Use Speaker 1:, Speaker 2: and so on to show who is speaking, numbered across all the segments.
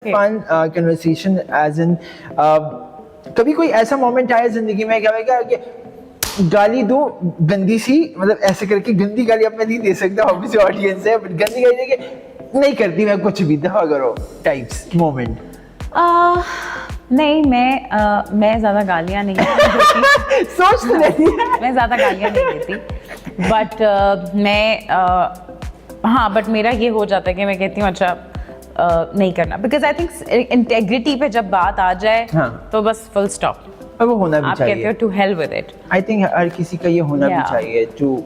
Speaker 1: Fun conversation as in कभी कोई ऐसा मोमेंट आया जिंदगी में क्या होगा कि गाली दो गंदी सी, मतलब ऐसे करके गंदी गाली अब मैं नहीं दे सकता ऑब्वियसली ऑडियंस है, बट गंदी गाली देके नहीं करती मैं कुछ भी, दफा करो टाइप्स मोमेंट?
Speaker 2: नहीं, मैं ज़्यादा गालियाँ नहीं देती।
Speaker 1: सोच तो नहीं
Speaker 2: मैं ज़्यादा गालियाँ नहीं देती, बट हाँ, बट मेरा ये हो जाता है कि मैं कहती हूँ अच्छा नहीं करना, बिकॉज आई थिंक इंटेग्रिटी पे जब बात आ जाए तो बस फुल स्टॉप।
Speaker 1: और वो होना भी
Speaker 2: आप
Speaker 1: चाहिए।
Speaker 2: कहते हो to hell with it.
Speaker 1: I think हर किसी का ये होना भी चाहिए, to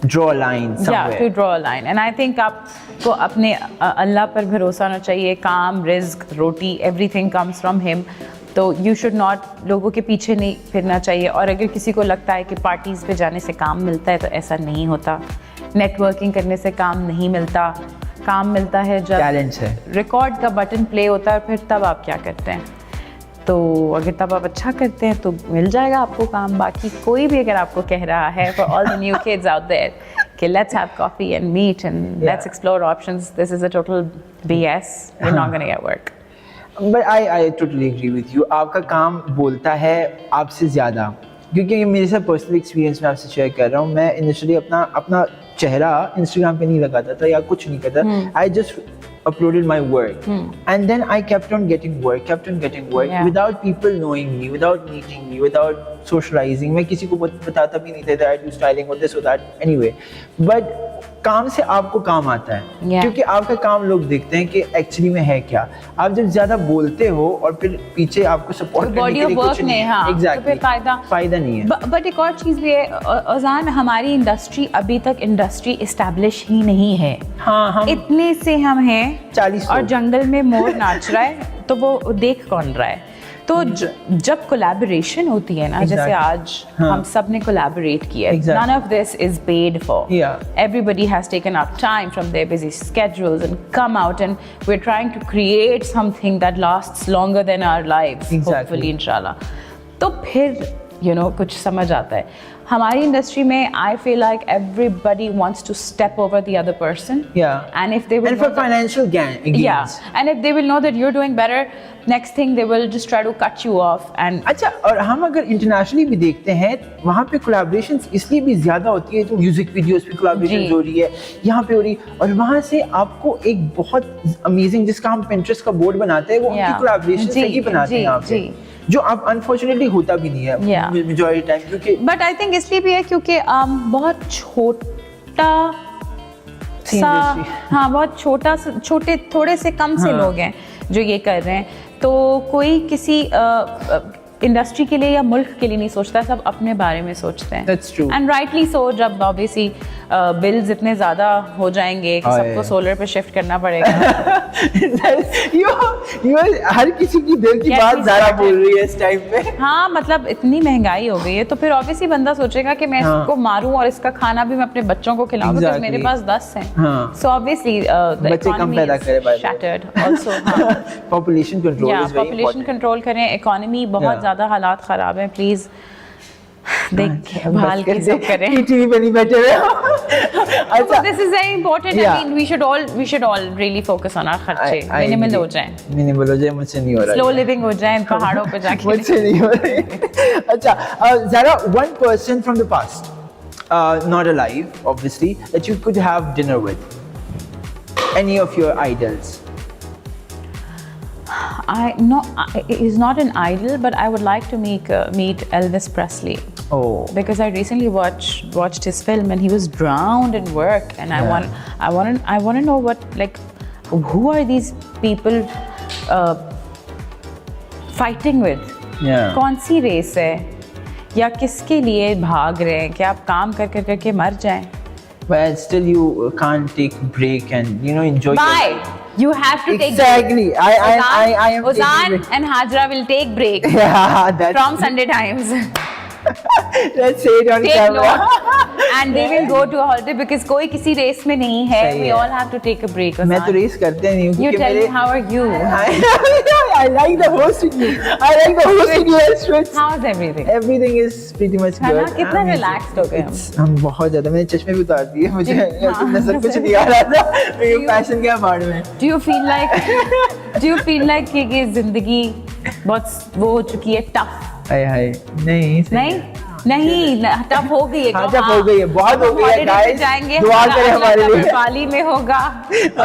Speaker 1: draw a line somewhere.
Speaker 2: to draw a line, and I think आपको अपने अल्लाह पर भरोसा होना चाहिए। काम, रिज्क, रोटी, everything comes from him. तो you should not लोगों के पीछे नहीं फिरना चाहिए। और अगर किसी को लगता है कि पार्टीज़ पे जाने से काम मिलता है तो ऐसा नहीं होता। नेटवर्किंग करने से काम नहीं मिलता, काम मिलता है जब
Speaker 1: टैलेंट है,
Speaker 2: रिकॉर्ड का बटन प्ले होता है, फिर तब आप क्या करते हैं। तो अगर तब आप अच्छा करते हैं तो मिल जाएगा आपको काम। बाकी कोई भी अगर आपको कह रहा है, for all the new kids out there, कि let's have coffee and meet and let's explore options, this is a total BS, you're not going to get work.
Speaker 1: But I totally agree with you. आपका काम बोलता है आपसे ज़्यादा, क्योंकि ये मेरे साथ पर्सनल एक्सपीरियंस में आपसे शेयर कर रहा हूँ। मैं इनिशियली अपना चेहरा इंस्टाग्राम पे नहीं लगाता था या कुछ नहीं करता। I just uploaded my work and then I kept on getting work
Speaker 2: Yeah.
Speaker 1: without people knowing me, without meeting me, without socializing. मैं किसी को बताता भी नहीं था that I do styling or this or that anyway. But काम से आपको काम आता है,
Speaker 2: Yeah.
Speaker 1: क्योंकि आपका काम लोग देखते हैं कि एक्चुअली में है क्या। आप जब ज्यादा बोलते हो और फिर पीछे आपको सपोर्ट करने
Speaker 2: बॉडी
Speaker 1: के
Speaker 2: ऑफ
Speaker 1: लिए
Speaker 2: वर्क
Speaker 1: कुछ नहीं
Speaker 2: में,
Speaker 1: है,
Speaker 2: हाँ, तो
Speaker 1: एग्जैक्टली
Speaker 2: फिर
Speaker 1: फायदा नहीं है।
Speaker 2: बट एक और चीज़ भी है अज़ान, हमारी इंडस्ट्री अभी तक इंडस्ट्री इस्टेब्लिश ही नहीं है।
Speaker 1: हाँ, हम
Speaker 2: इतने से हम हैं
Speaker 1: 40
Speaker 2: और जंगल में मोर नाच रहा है तो वो देख कौन रहा है। तो जब कोलैबोरेशन होती है ना, जैसे आज हम सब ने कोलैबोरेट किया, none of this is paid for.
Speaker 1: Yeah.
Speaker 2: Everybody has taken up time from their busy schedules and come out, and we're trying to create something that lasts longer than our lives, hopefully, inshallah. तो फिर कुछ समझ आता है। हमारी industry में I feel like everybody wants to step over the other person.
Speaker 1: Yeah.
Speaker 2: And if they will
Speaker 1: and for financial gains.
Speaker 2: Yeah. And if they will know that you're doing better, next thing they will just try to cut you off. And
Speaker 1: अच्छा, और हम अगर internationally भी देखते हैं वहाँ पे collaborations इसलिए भी ज्यादा होती है, तो म्यूजिक वीडियोस पे कोलैबोरेशन हो रही है, यहाँ पे हो रही है, और वहाँ से आपको एक बहुत अमेजिंग, जिसका हम Pinterest का बोर्ड बनाते हैं, वो उनकी कोलैबोरेशन से ही बनाते हैं यहाँ पे, जो अब अनफॉर्चुनेटली होता भी नहीं है मेजॉरिटी टाइम, क्योंकि
Speaker 2: बट आई थिंक इसलिए भी है क्योंकि बहुत छोटा सा, हाँ, बहुत छोटे थोड़े से कम से लोग हैं जो ये कर रहे हैं। तो कोई किसी इंडस्ट्री के लिए या मुल्क के लिए नहीं सोचता, सब अपने बारे में सोचते हैं।
Speaker 1: That's true.
Speaker 2: And rightly so. जब ऑब्वियसली बिल्स इतने ज़्यादा हो जाएंगे कि सबको सोलर पे शिफ्ट करना पड़ेगा।
Speaker 1: हर किसी की दिल की बात ज़्यादा बोल रही है इस टाइम पे।
Speaker 2: हाँ, मतलब इतनी महंगाई हो गई है तो फिर ऑब्वियसली बंदा सोचेगा कि मैं इसको मारूं और इसका खाना भी मैं अपने बच्चों को खिलाऊं, बिकॉज़ मेरे पास 10 हैं। सो ऑब्वियसली
Speaker 1: बच्चे कम पैदा करें,
Speaker 2: shattered also.
Speaker 1: Population control is very important.
Speaker 2: Population control करें, इकोनॉमी बहुत ज़्यादा हालात ख़राब हैं, प्लीज़ देख भाल के सब करें।
Speaker 1: टीवी पे नहीं बैठे रहे।
Speaker 2: अच्छा, this is very important. I mean we should all really focus on our खर्चे मिनिमल हो जाए,
Speaker 1: मुझसे नहीं हो रहा,
Speaker 2: स्लो लिविंग हो जाए पहाड़ों पे जाके,
Speaker 1: मुझसे नहीं हो रहा। अच्छा, ज़रा one person from the past, not alive obviously, that you could have dinner with, any of your idols.
Speaker 2: He's not an idol, but I would like to meet Elvis Presley.
Speaker 1: Oh.
Speaker 2: Because I recently watched his film and he was drowned in work, and I want to know who are these people fighting with?
Speaker 1: Yeah.
Speaker 2: कौन सी race है या किसके लिए भाग रहे हैं? क्या आप काम करके मर जाएं?
Speaker 1: But still you can't take break and enjoy.
Speaker 2: Bye. You have to take
Speaker 1: exactly.
Speaker 2: break.
Speaker 1: I am
Speaker 2: Ozan and Hajra will take break.
Speaker 1: Yeah, that's
Speaker 2: from Sunday Times.
Speaker 1: Let's say it on
Speaker 2: Take
Speaker 1: camera.
Speaker 2: note. and they will go to a holiday because कोई किसी race में नहीं है.
Speaker 1: सही
Speaker 2: We
Speaker 1: है.
Speaker 2: all have to take a break.
Speaker 1: मैं तो race करते नहीं हूँ
Speaker 2: You
Speaker 1: क्योंकि
Speaker 2: tell me,
Speaker 1: मेरे
Speaker 2: how are you?
Speaker 1: I like the hosting you. I like the hosting you as Switch.
Speaker 2: How's everything?
Speaker 1: Everything is pretty much
Speaker 2: है ना?
Speaker 1: good.
Speaker 2: कितना
Speaker 1: I'm-
Speaker 2: relaxed हो गए हम.
Speaker 1: हम बहुत ज्यादा. मैंने चश्मे भी उतार दिए. मुझे
Speaker 2: हाँ.
Speaker 1: नजर कुछ नहीं आ रहा था. मेरे पैशन क्या बाढ़ में.
Speaker 2: Do you feel like कि ये जिंदगी बहुत वो हो चुकी है, tough?
Speaker 1: हाय हाय. नहीं.
Speaker 2: नहीं टफ हो गई है.
Speaker 1: हाँ, टफ हो गई है, बहुत हो गई है,
Speaker 2: Holiday पे
Speaker 1: guys.
Speaker 2: जाएंगे.
Speaker 1: दुआ करें हमारे लिए.
Speaker 2: बाली में होगा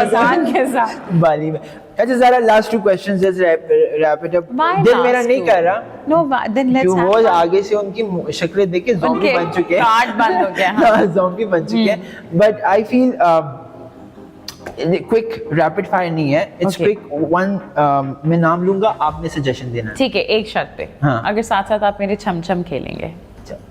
Speaker 2: अजान के साथ.
Speaker 1: बाली में. अच्छा ज़रा last two questions, just wrap it up.
Speaker 2: Why
Speaker 1: दिल मेरा
Speaker 2: last
Speaker 1: नहीं
Speaker 2: two?
Speaker 1: कर रहा.
Speaker 2: No, then let's
Speaker 1: जो
Speaker 2: have
Speaker 1: वो
Speaker 2: fun.
Speaker 1: आगे से उनकी शक्लें देख के ज़ॉम्बी
Speaker 2: उनके
Speaker 1: बन चुके हैं.
Speaker 2: कार्ड बंद हो गया. हाँ.
Speaker 1: ज़ॉम्बी बन चुके हैं. But I feel quick rapid fire नहीं है. It's
Speaker 2: Okay.
Speaker 1: quick one. मैं नाम लूंगा, आपने सजेशन देना है.
Speaker 2: ठीक है, एक शर्त पे.
Speaker 1: हाँ.
Speaker 2: अगर साथ साथ आप मेरे छमछम खेलेंगे.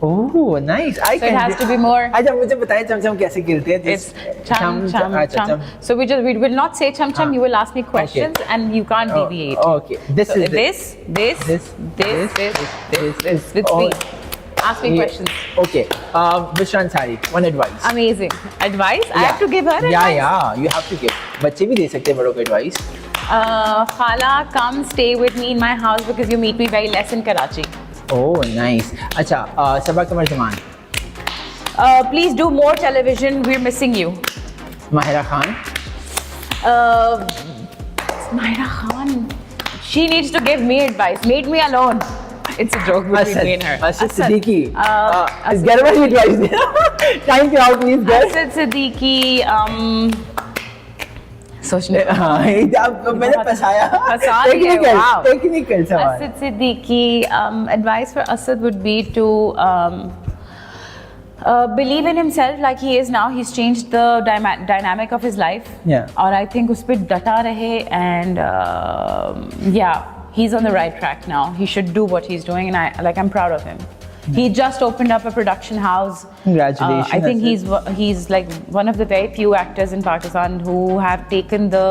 Speaker 1: Oh, nice. I
Speaker 2: So it
Speaker 1: can.
Speaker 2: has to be more.
Speaker 1: अच्छा मुझे बताएं चमचम कैसे खेलते हैं.
Speaker 2: It's chum chum
Speaker 1: अच्छा,
Speaker 2: chum. So we will not say chum chum.
Speaker 1: हाँ.
Speaker 2: You will ask me questions and you can't deviate.
Speaker 1: Okay. This
Speaker 2: So
Speaker 1: is
Speaker 2: this with
Speaker 1: Oh.
Speaker 2: me. Ask me questions.
Speaker 1: Okay. Bushra Ansari, one advice.
Speaker 2: Amazing advice. I have to give her
Speaker 1: Yeah,
Speaker 2: advice.
Speaker 1: yeah. You have to give. बच्चे भी दे सकते हैं बड़ों को advice.
Speaker 2: Khala, come stay with me in my house because you meet me very less in Karachi.
Speaker 1: Oh, nice. अच्छा, सबा कमर Zaman.
Speaker 2: Please do more television. We're missing you.
Speaker 1: Mahira Khan.
Speaker 2: Myra Khan. She needs to give me advice. Made me alone. It's a joke between me and her.
Speaker 1: Asad Siddiqui.
Speaker 2: Asad
Speaker 1: गर्व ही advice देना. Time पे आओ please guys.
Speaker 2: Asad Siddiqui. सोचने.
Speaker 1: हाँ, अब मैंने फंसाया.
Speaker 2: फंसा दिया, wow.
Speaker 1: Technical सवाल.
Speaker 2: Asad Siddiqui. Advice for Asad would be to believe in himself like he is now. He's changed the dynamic of his life.
Speaker 1: Yeah.
Speaker 2: और I think उस पे डटा रहे and yeah, he's on the right track now. He should do what he's doing and I'm proud of him. He just opened up a production house.
Speaker 1: Congratulations.
Speaker 2: I think he's like one of the very few actors in Pakistan who have taken the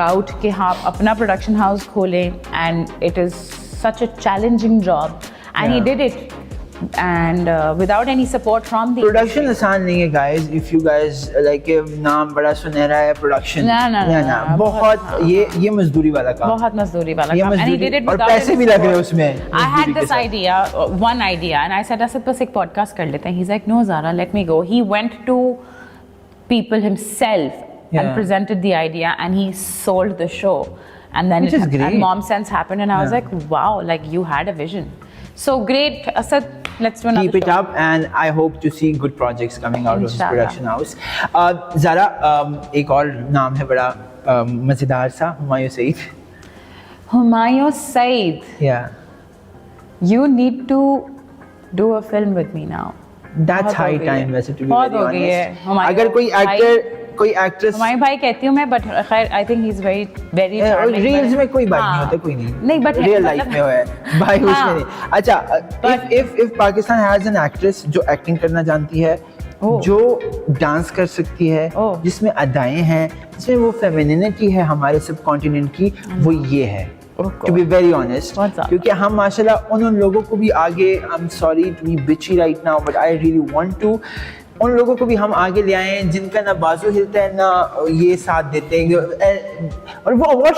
Speaker 2: route कि हाँ अपना production house खोलें, and it is such a challenging job and he
Speaker 1: Yeah.
Speaker 2: did it and without any support from the
Speaker 1: production
Speaker 2: industry.
Speaker 1: आसान नहीं है guys. If you guys like नाम बड़ा सुनहरा है प्रोडक्शन.
Speaker 2: ना,
Speaker 1: बहुत ये मजदूरी वाला काम.
Speaker 2: बहुत मजदूरी वाला
Speaker 1: ये
Speaker 2: काम and he
Speaker 1: मजदूरी
Speaker 2: did it
Speaker 1: और
Speaker 2: without
Speaker 1: पैसे
Speaker 2: any
Speaker 1: भी लग रहे हैं
Speaker 2: support.
Speaker 1: उसमें.
Speaker 2: I had
Speaker 1: मजदूरी के
Speaker 2: this
Speaker 1: साथ.
Speaker 2: idea, one idea, and I said, Asad, बस एक podcast कर लेते हैं. He's like, no, Zara, let me go. He went to people himself
Speaker 1: Yeah.
Speaker 2: and presented the idea, and he sold the show. And then
Speaker 1: Which is great.
Speaker 2: and Mom Sense happened, and I was
Speaker 1: Yeah.
Speaker 2: like, wow, like you had a vision. So great, Asad. Let's do another
Speaker 1: Keep it
Speaker 2: show.
Speaker 1: up, and I hope to see good projects coming out of this
Speaker 2: Inshallah.
Speaker 1: production house. Zara, एक और नाम है बड़ा मजेदार सा, Humayun Saeed.
Speaker 2: Humayun Saeed,
Speaker 1: Yeah,
Speaker 2: you need to do a film with me now.
Speaker 1: that's
Speaker 2: बहुत
Speaker 1: high
Speaker 2: हो गई
Speaker 1: time
Speaker 2: है.
Speaker 1: वैसे to be
Speaker 2: बहुत
Speaker 1: very
Speaker 2: हो गई है.
Speaker 1: honest.
Speaker 2: हुमायूं
Speaker 1: अगर कोई
Speaker 2: भाई-
Speaker 1: एक्टर कोई एक्ट्रेस
Speaker 2: हुमायूं भाई कहती हूँ मैं, बट खैर I think he is very very
Speaker 1: reels में कोई बात नहीं होता, कोई नहीं
Speaker 2: बट
Speaker 1: रियल लाइफ में है भाई उसमें
Speaker 2: हाँ.
Speaker 1: नहीं. अच्छा, if Pakistan has an actress जो एक्टिंग करना जानती है,
Speaker 2: ओह.
Speaker 1: जो डांस कर सकती है,
Speaker 2: ओह.
Speaker 1: जिसमें अदाएं हैं, जिसमें वो फेमिनिनिटी है हमारे सब कॉन्टिनेंट की, वो ये है. To be very honest,
Speaker 2: बहुत ज़्यादा.
Speaker 1: क्योंकि हम माशाल्लाह उन लोगों को भी आगे, I'm sorry to be bitchy right now, but I really want to, उन लोगों को भी हम आगे ले आए हैं जिनका ना बाजू हिलता है ना ये साथ देते हैं, और वो अवार्ड